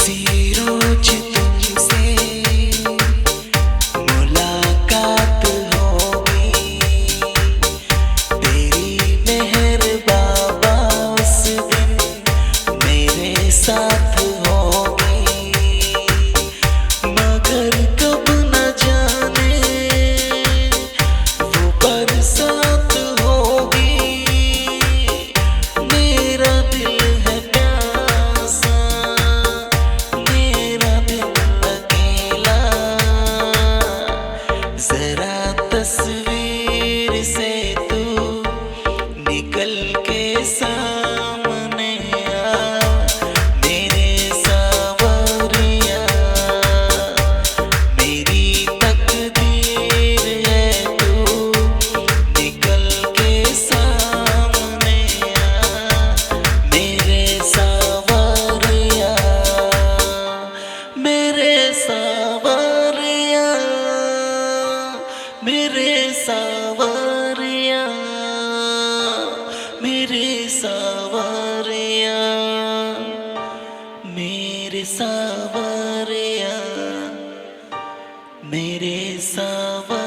रोज तुमसे मुलाकात होगी, तेरी मेहर बाबा उस दिन मेरे साथ होगी। मगर कब न जाने वो बरसात होगी। मेरा दिल है प्यासा, मेरा दिल अकेला, जरा तस्वीर से तू निकल के सामने आ मेरे सावरिया। मेरी तकदीर है तू निकल के सामने आ मेरे सावरिया, मेरे सावरिया, मेरे सावरिया, मेरे सावरिया, मेरे सावरिया, मेरे सावरिया।